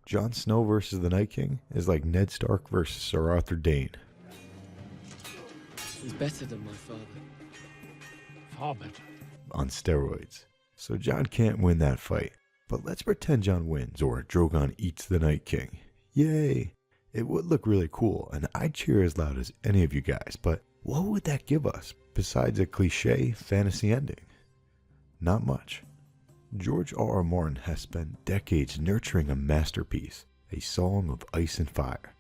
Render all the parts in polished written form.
Jon Snow versus the Night King is like Ned Stark versus Ser Arthur Dayne. He's better than my father. Far better. On steroids. So Jon can't win that fight. But let's pretend Jon wins, or Drogon eats the Night King. Yay! It would look really cool, and I'd cheer as loud as any of you guys, but what would that give us, besides a cliché fantasy ending? Not much. George R.R. Martin has spent decades nurturing a masterpiece, a song of ice and fire.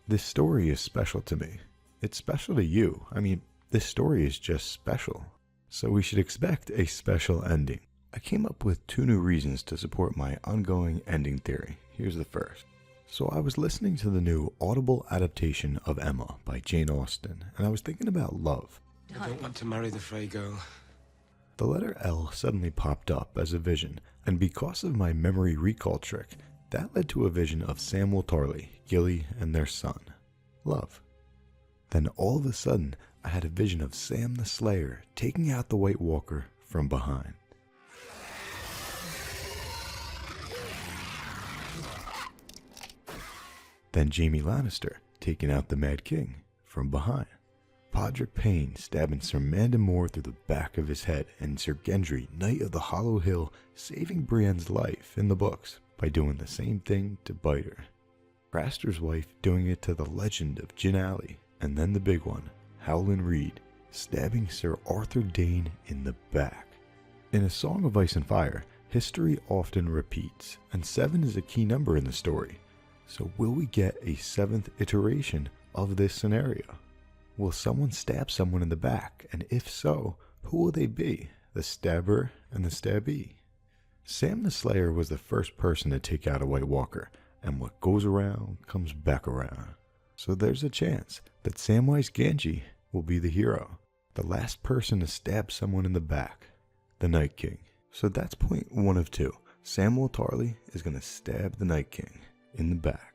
This story is special to me. It's special to you. I mean, this story is just special. So we should expect a special ending. I came up with 2 new reasons to support my ongoing ending theory. Here's the first. So I was listening to the new Audible adaptation of Emma by Jane Austen, and I was thinking about love. I don't want to marry the Frey girl. The letter L suddenly popped up as a vision, and because of my memory recall trick, that led to a vision of Samwell Tarly, Gilly, and their son, Love. Then all of a sudden, I had a vision of Sam the Slayer taking out the White Walker from behind. Then Jaime Lannister taking out the Mad King from behind. Podrick Payne stabbing Sir Mandon Moore through the back of his head, and Sir Gendry, Knight of the Hollow Hill, saving Brienne's life in the books by doing the same thing to Biter. Craster's wife doing it to the legend of Jyn Erso, and then the big one, Howland Reed, stabbing Ser Arthur Dayne in the back. In A Song of Ice and Fire, history often repeats, and 7 is a key number in the story. So will we get a 7th iteration of this scenario? Will someone stab someone in the back, and if so, who will they be, the stabber and the stabbee? Sam the Slayer was the first person to take out a White Walker, and what goes around comes back around. So there's a chance that Samwise Gamgee will be the hero, the last person to stab someone in the back, the Night King. So that's point 1 of 2. Samwell Tarly is going to stab the Night King in the back.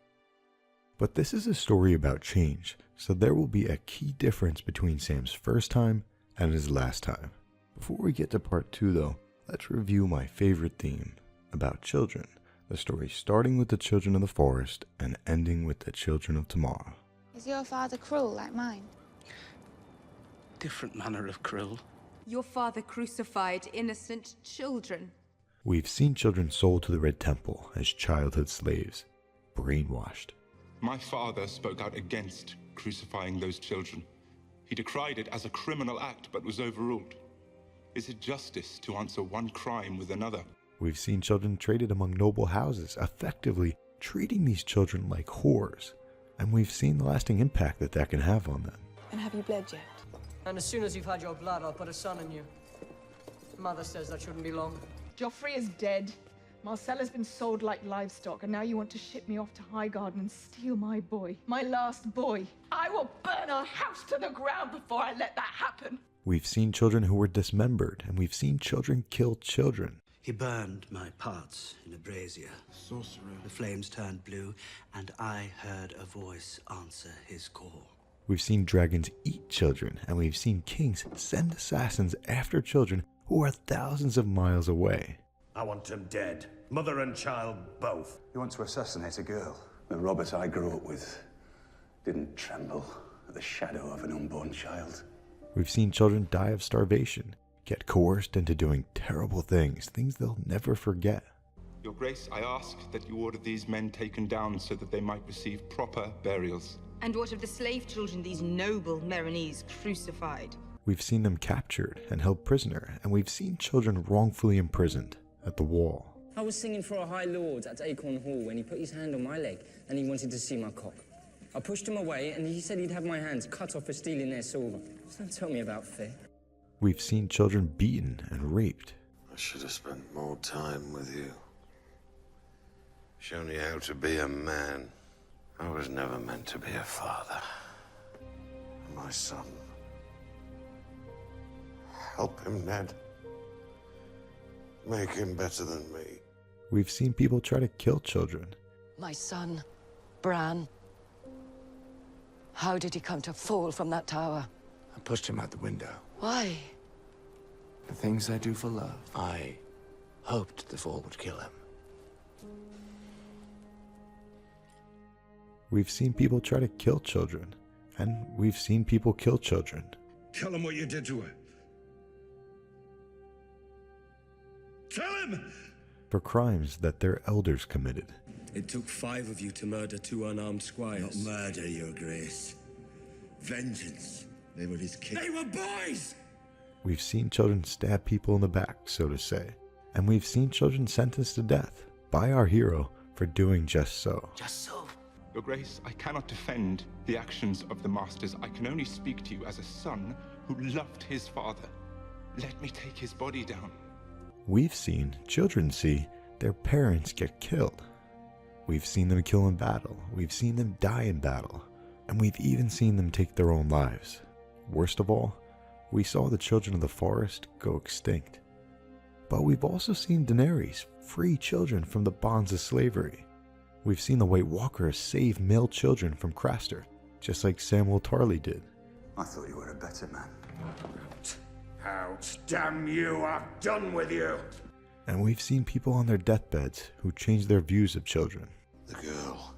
But this is a story about change, so there will be a key difference between Sam's first time and his last time. Before we get to part 2 though, let's review my favorite theme, about children. The story starting with the children of the forest and ending with the children of tomorrow. Is your father cruel like mine? Different manner of cruel. Your father crucified innocent children. We've seen children sold to the Red Temple as childhood slaves, brainwashed. My father spoke out against crucifying those children. He decried it as a criminal act, but was overruled. Is it justice to answer one crime with another? We've seen children traded among noble houses, effectively treating these children like whores. And we've seen the lasting impact that can have on them. And have you bled yet? And as soon as you've had your blood, I'll put a son in you. Mother says that shouldn't be long. Joffrey is dead. Marcella's been sold like livestock, and now you want to ship me off to Highgarden and steal my boy. My last boy. I will burn our house to the ground before I let that happen. We've seen children who were dismembered, and we've seen children kill children. He burned my parts in a brazier. Sorcerer. The flames turned blue, and I heard a voice answer his call. We've seen dragons eat children, and we've seen kings send assassins after children who are thousands of miles away. I want him dead. Mother and child both. You want to assassinate a girl? The Robert I grew up with didn't tremble at the shadow of an unborn child. We've seen children die of starvation, get coerced into doing terrible things they'll never forget. Your Grace, I ask that you order these men taken down so that they might receive proper burials. And what of the slave children these noble Meereenese crucified? We've seen them captured and held prisoner, and we've seen children wrongfully imprisoned at the Wall. I was singing for a High Lord at Acorn Hall when he put his hand on my leg and he wanted to see my cock. I pushed him away and he said he'd have my hands cut off for stealing their silver. Don't tell me about fear. We've seen children beaten and raped. I should have spent more time with you. Shown you how to be a man. I was never meant to be a father. My son. Help him, Ned. Make him better than me. We've seen people try to kill children. My son, Bran. How did he come to fall from that tower? I pushed him out the window. Why? The things I do for love. I hoped the fall would kill him. We've seen people try to kill children, and we've seen people kill children. Tell him what you did to her. Tell him! For crimes that their elders committed. It took 5 of you to murder 2 unarmed squires. Not murder, Your Grace. Vengeance. They were his kids. They were boys! We've seen children stab people in the back, so to say. And we've seen children sentenced to death by our hero for doing just so. Just so. Your Grace, I cannot defend the actions of the masters. I can only speak to you as a son who loved his father. Let me take his body down. We've seen children see their parents get killed. We've seen them kill in battle. We've seen them die in battle. And we've even seen them take their own lives. Worst of all, we saw the children of the forest go extinct. But we've also seen Daenerys free children from the bonds of slavery. We've seen the White Walkers save male children from Craster, just like Samwell Tarly did. I thought you were a better man. Out. Damn you, I'm done with you. And we've seen people on their deathbeds who changed their views of children. The girl.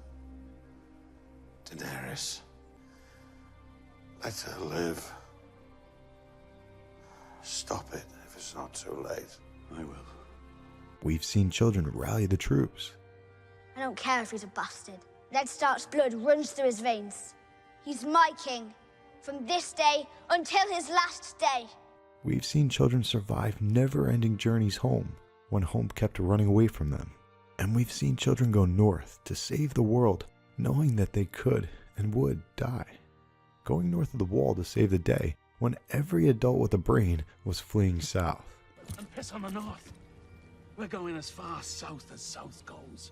Daenerys. Let her live. Stop it if it's not too late. I will. We've seen children rally the troops. I don't care if he's a bastard. Ned Stark's blood runs through his veins. He's my king, from this day until his last day. We've seen children survive never-ending journeys home when home kept running away from them. And we've seen children go north to save the world, knowing that they could and would die. Going north of the wall to save the day when every adult with a brain was fleeing south. And piss on the north. We're going as far south as south goes.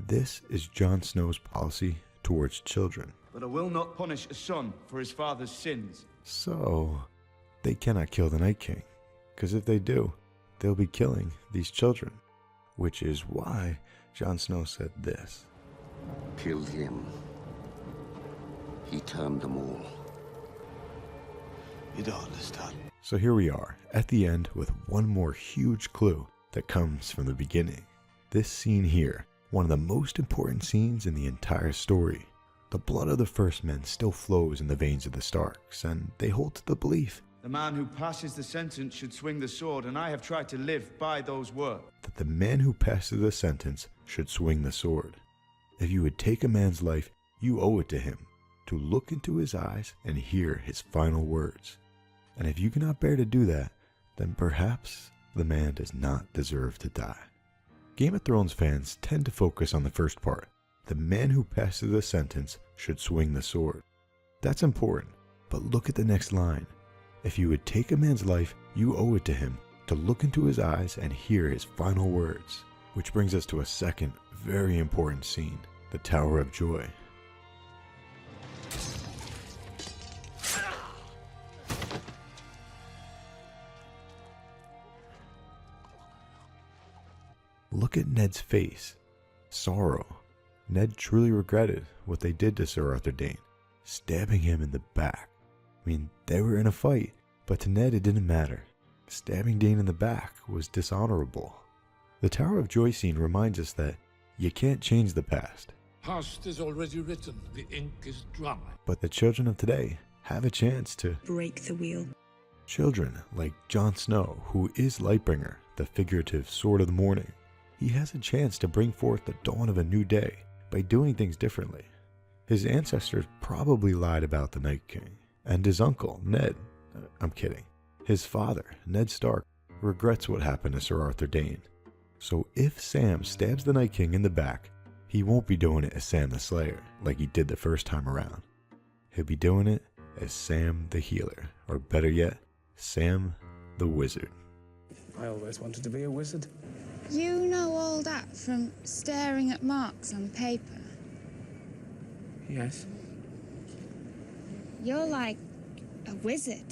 This is Jon Snow's policy towards children. But I will not punish a son for his father's sins. So, they cannot kill the Night King, because if they do, they'll be killing these children. Which is why Jon Snow said this. Killed him. He turned them all. You don't understand. So here we are, at the end, with one more huge clue that comes from the beginning. This scene here, one of the most important scenes in the entire story. The blood of the first men still flows in the veins of the Starks, and they hold to the belief The man who passes the sentence should swing the sword, and I have tried to live by those words. that the man who passes the sentence should swing the sword. If you would take a man's life, you owe it to him to look into his eyes and hear his final words. And if you cannot bear to do that, then perhaps the man does not deserve to die. Game of Thrones fans tend to focus on the first part. The man who passes the sentence should swing the sword. That's important, but look at the next line. If you would take a man's life, you owe it to him to look into his eyes and hear his final words. Which brings us to a second, very important scene, the Tower of Joy. Look at Ned's face. Sorrow. Ned truly regretted what they did to Ser Arthur Dayne, stabbing him in the back. I mean, they were in a fight, but to Ned it didn't matter. Stabbing Dayne in the back was dishonorable. The Tower of Joy scene reminds us that you can't change the past. Past is already written. The ink is dry. But the children of today have a chance to break the wheel. Children like Jon Snow, who is Lightbringer, the figurative sword of the morning. He has a chance to bring forth the dawn of a new day by doing things differently. His ancestors probably lied about the Night King, and his uncle, his father, Ned Stark, regrets what happened to Ser Arthur Dayne. So if Sam stabs the Night King in the back, he won't be doing it as Sam the Slayer, like he did the first time around. He'll be doing it as Sam the Healer, or better yet, Sam the Wizard. I always wanted to be a wizard. You know all that from staring at marks on paper? Yes. You're like a wizard.